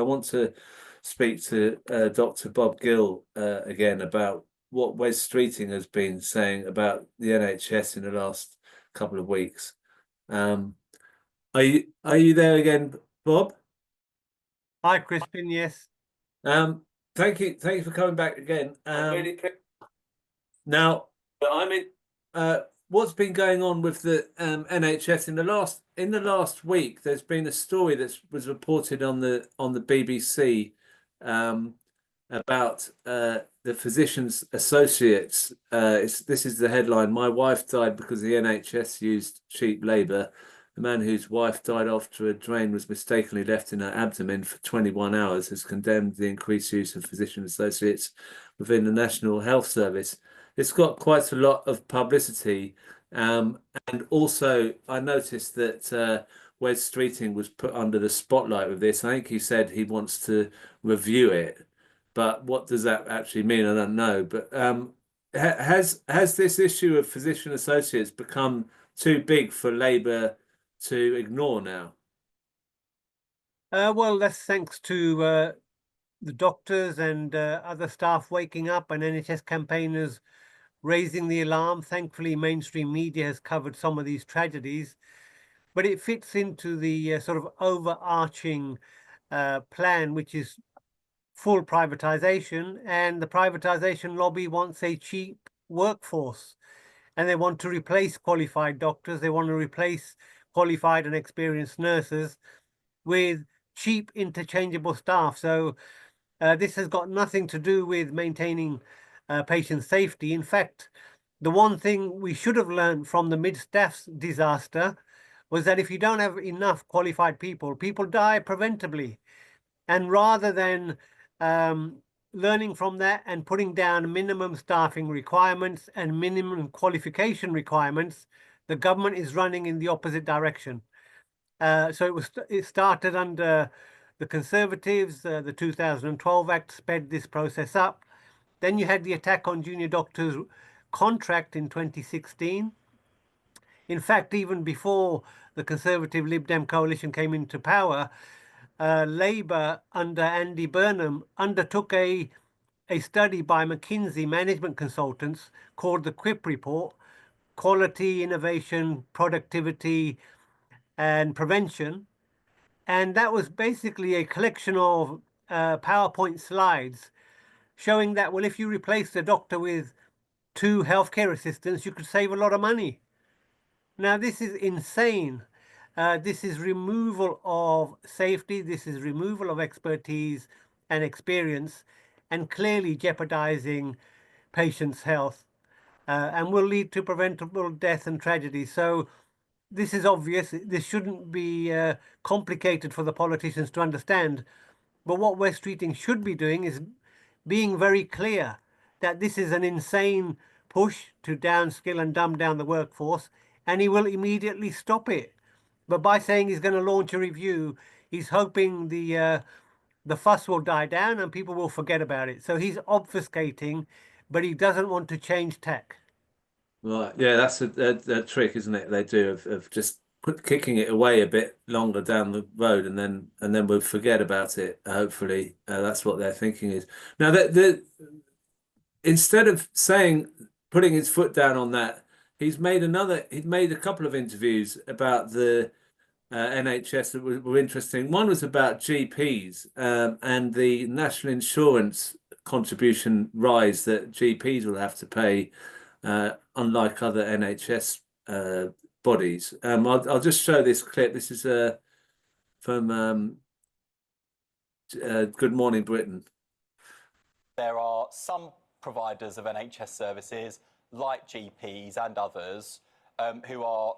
want to speak to Dr. Bob Gill again about what Wes Streeting has been saying about the NHS in the last couple of weeks. Are you there again, Bob? Hi, Crispin. Yes. Thank you for coming back again. Now, what's been going on with the NHS in the last week? There's been a story that was reported on the BBC about the physicians' associates. This is the headline: "My wife died because the NHS used cheap labour." The man whose wife died after a drain was mistakenly left in her abdomen for 21 hours has condemned the increased use of physician associates within the National Health Service. It's got quite a lot of publicity. And also, I noticed that Wes Streeting was put under the spotlight with this. I think he said he wants to review it. But what does that actually mean? I don't know. But has this issue of physician associates become too big for Labour to ignore now? Well, that's thanks to the doctors and other staff waking up and NHS campaigners raising the alarm. Thankfully, mainstream media has covered some of these tragedies, but it fits into the sort of overarching plan, which is full privatization, and the privatization lobby wants a cheap workforce, and they want to replace qualified doctors. They want to replace qualified and experienced nurses with cheap interchangeable staff. So this has got nothing to do with maintaining patient safety. In fact, the one thing we should have learned from the mid-staffs disaster was that if you don't have enough qualified people, people die preventably. And rather than learning from that and putting down minimum staffing requirements and minimum qualification requirements, the government is running in the opposite direction. So it started under the Conservatives. The 2012 Act sped this process up. Then you had the attack on junior doctors' contract in 2016. In fact, even before the Conservative Lib Dem coalition came into power, Labour under Andy Burnham undertook a study by McKinsey management consultants called the QUIP report, Quality, Innovation, Productivity and Prevention. And that was basically a collection of PowerPoint slides showing that, well, if you replace the doctor with 2 healthcare assistants, you could save a lot of money. Now, this is insane. This is removal of safety. This is removal of expertise and experience, and clearly jeopardizing patients' health, and will lead to preventable death and tragedy. So this is obvious. This shouldn't be complicated for the politicians to understand. But what Wes Streeting should be doing is being very clear that this is an insane push to downskill and dumb down the workforce, and he will immediately stop it. But by saying he's going to launch a review, he's hoping the fuss will die down and people will forget about it. So he's obfuscating, but he doesn't want to change tack. Right, yeah, that's a trick, isn't it? They do of just kicking it away a bit longer down the road, and then we'll forget about it. Hopefully, that's what their thinking is. Now, instead of putting his foot down on that, he'd made a couple of interviews about the NHS that were interesting. One was about GPs and the national insurance contribution rise that GPs will have to pay, unlike other NHS bodies. I'll just show this clip. This is from Good Morning Britain. There are some providers of NHS services, like GPs and others, who are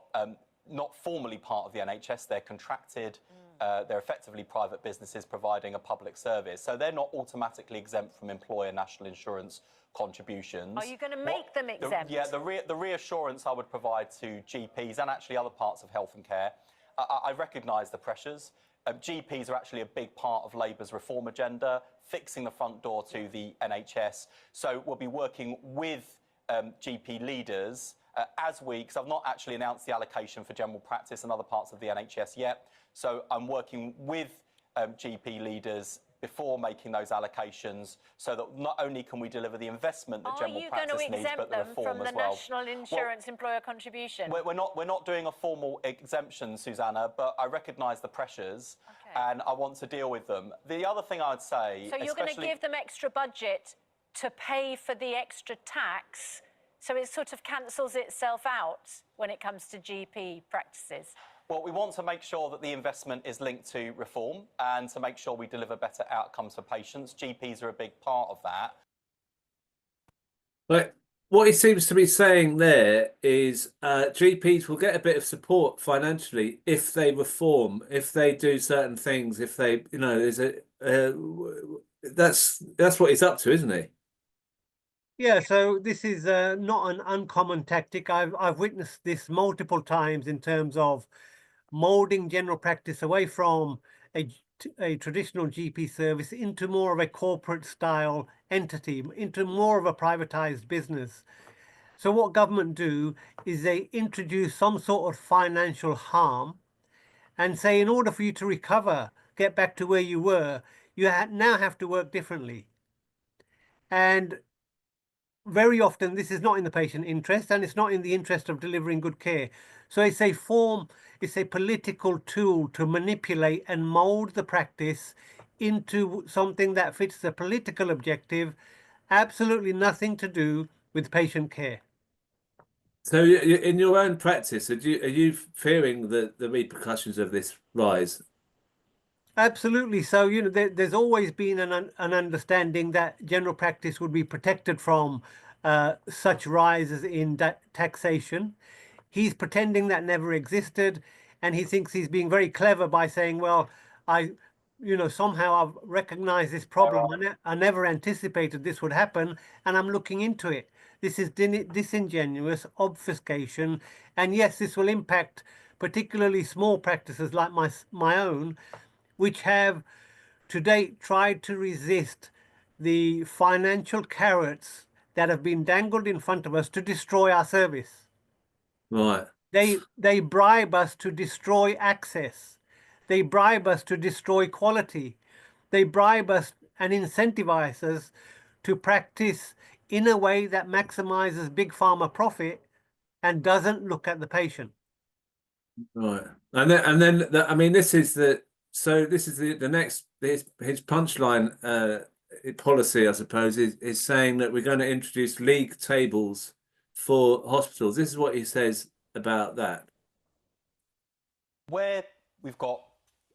not formally part of the NHS. They're contracted. They're effectively private businesses providing a public service. So they're not automatically exempt from employer national insurance contributions. Are you going to make them exempt? The reassurance I would provide to GPs and actually other parts of health and care, I recognise the pressures. GPs are actually a big part of Labour's reform agenda, fixing the front door to the NHS. So we'll be working with GP leaders because I've not actually announced the allocation for general practice and other parts of the NHS yet. So I'm working with GP leaders before making those allocations, so that not only can we deliver the investment that general practice needs, but the Are you going to exempt them reform from as the well. National Insurance Employer Contribution? We're not doing a formal exemption, Susanna, but I recognise the pressures, and I want to deal with them. The other thing I would say, so you're going to give them extra budget to pay for the extra tax, so it sort of cancels itself out when it comes to GP practices? Well, we want to make sure that the investment is linked to reform and to make sure we deliver better outcomes for patients. GPs are a big part of that. But what he seems to be saying there is GPs will get a bit of support financially if they reform, if they do certain things, if they, you know, there's that's what he's up to, isn't he? Yeah, so this is not an uncommon tactic. I've witnessed this multiple times in terms of molding general practice away from a traditional GP service into more of a corporate style entity, into more of a privatized business. So what government do is they introduce some sort of financial harm and say, in order for you to recover, get back to where you were, you now have to work differently. And very often this is not in the patient interest, and it's not in the interest of delivering good care. So it's a political tool to manipulate and mold the practice into something that fits the political objective, absolutely nothing to do with patient care. So in your own practice, are you fearing the repercussions of this rise? Absolutely. So, you know, there's always been an understanding that general practice would be protected from such rises in taxation. He's pretending that never existed, and he thinks he's being very clever by saying, well, somehow I've recognized this problem. I never anticipated this would happen, and I'm looking into it. This is disingenuous obfuscation, and yes, this will impact particularly small practices like my own, which have to date tried to resist the financial carrots that have been dangled in front of us to destroy our service. Right. They bribe us to destroy access. They bribe us to destroy quality. They bribe us and incentivize us to practice in a way that maximizes big pharma profit and doesn't look at the patient. Right. And then I mean, this is the next his punchline policy, I suppose, is saying that we're going to introduce league tables for hospitals. This is what he says about that. Where we've got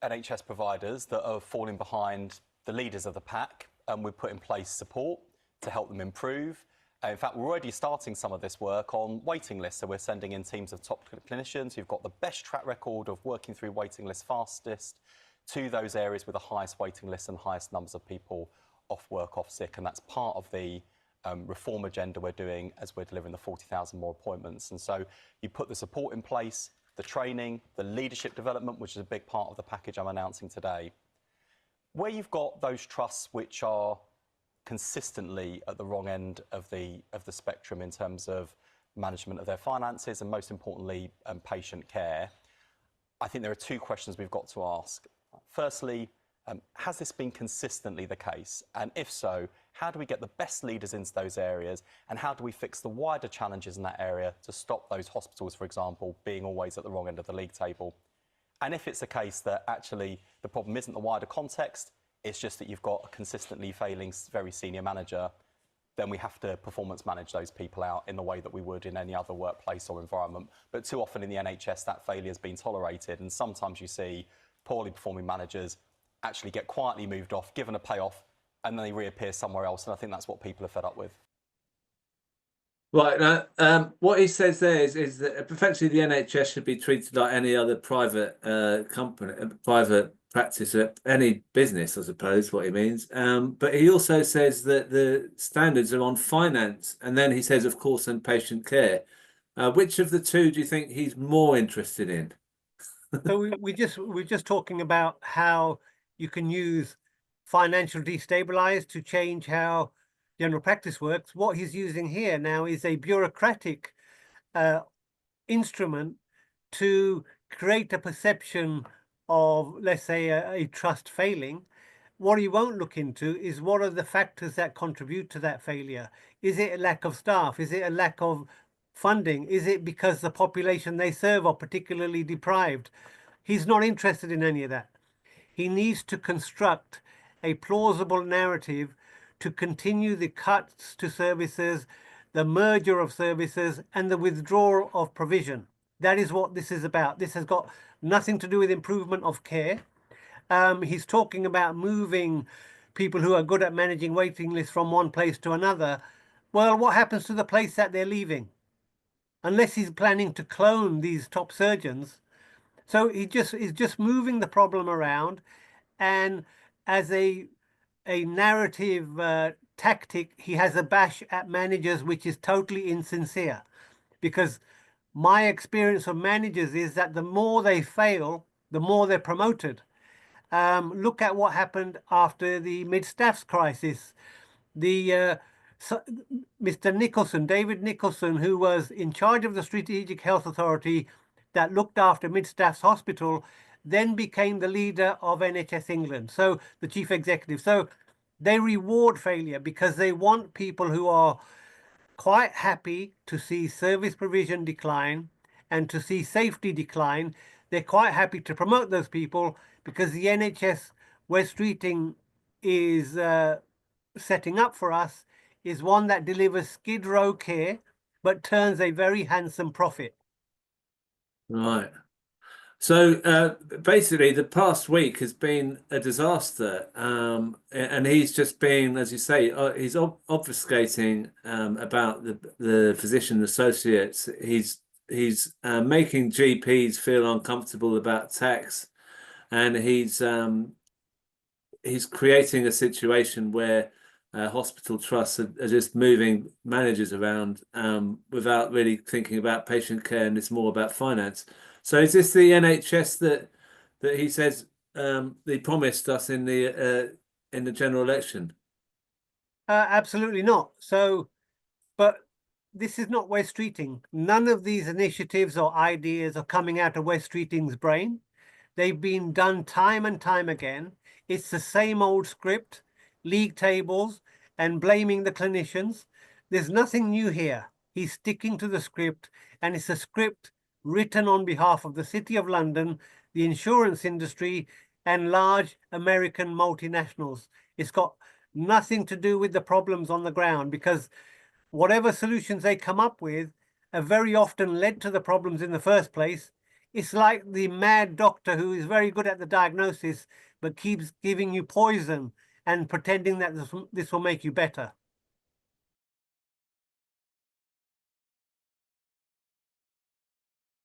NHS providers that are falling behind the leaders of the pack, and we've put in place support to help them improve. In fact, we're already starting some of this work on waiting lists. So we're sending in teams of top clinicians who've got the best track record of working through waiting lists fastest to those areas with the highest waiting lists and highest numbers of people off work, off sick. And that's part of the reform agenda we're doing as we're delivering the 40,000 more appointments. And so you put the support in place, the training, the leadership development, which is a big part of the package I'm announcing today. Where you've got those trusts which are consistently at the wrong end of the spectrum in terms of management of their finances and, most importantly, patient care, I think there are two questions we've got to ask. Firstly, has this been consistently the case? And if so, how do we get the best leaders into those areas? And how do we fix the wider challenges in that area to stop those hospitals, for example, being always at the wrong end of the league table? And if it's a case that actually the problem isn't the wider context, it's just that you've got a consistently failing very senior manager, then we have to performance manage those people out in the way that we would in any other workplace or environment. But too often in the NHS, that failure has been tolerated. And sometimes you see poorly performing managers actually get quietly moved off, given a payoff, and then they reappear somewhere else. And I think that's what people are fed up with. Right. What he says there is that effectively the NHS should be treated like any other private company, private practice, any business, I suppose, what he means. But he also says that the standards are on finance, and then he says, of course, and patient care. Which of the two do you think he's more interested in? So we're just talking about how you can use financial destabilize to change how general practice works. What he's using here now is a bureaucratic instrument to create a perception of, let's say, a trust failing, what he won't look into is what are the factors that contribute to that failure. Is it a lack of staff? Is it a lack of funding? Is it because the population they serve are particularly deprived? He's not interested in any of that. He needs to construct a plausible narrative to continue the cuts to services, the merger of services, and the withdrawal of provision. That is what this is about. This has got nothing to do with improvement of care. He's talking about moving people who are good at managing waiting lists from one place to another. Well, what happens to the place that they're leaving? Unless he's planning to clone these top surgeons. So he is just moving the problem around, and as a narrative tactic, he has a bash at managers, which is totally insincere. Because my experience of managers is that the more they fail, the more they're promoted. Look at what happened after the mid-staffs crisis. The Mr. Nicholson, David Nicholson, who was in charge of the Strategic Health Authority that looked after Mid-Staffs Hospital, then became the leader of NHS England, so the chief executive. So they reward failure because they want people who are quite happy to see service provision decline and to see safety decline. They're quite happy to promote those people because the NHS Wes Streeting is setting up for us is one that delivers skid row care but turns a very handsome profit. Right. So basically, the past week has been a disaster, and he's just been, as you say, he's obfuscating about the physician associates. He's making GPs feel uncomfortable about tax, and he's creating a situation where hospital trusts are just moving managers around without really thinking about patient care, and it's more about finance. So is this the NHS that he says he promised us in the general election? Absolutely not. So, but this is not Wes Streeting. None of these initiatives or ideas are coming out of Wes Streeting's brain. They've been done time and time again. It's the same old script, league tables, and blaming the clinicians. There's nothing new here. He's sticking to the script, and it's a script written on behalf of the City of London, the insurance industry, and large American multinationals. It's got nothing to do with the problems on the ground, because whatever solutions they come up with have very often led to the problems in the first place. It's like the mad doctor who is very good at the diagnosis, but keeps giving you poison and pretending that this will make you better.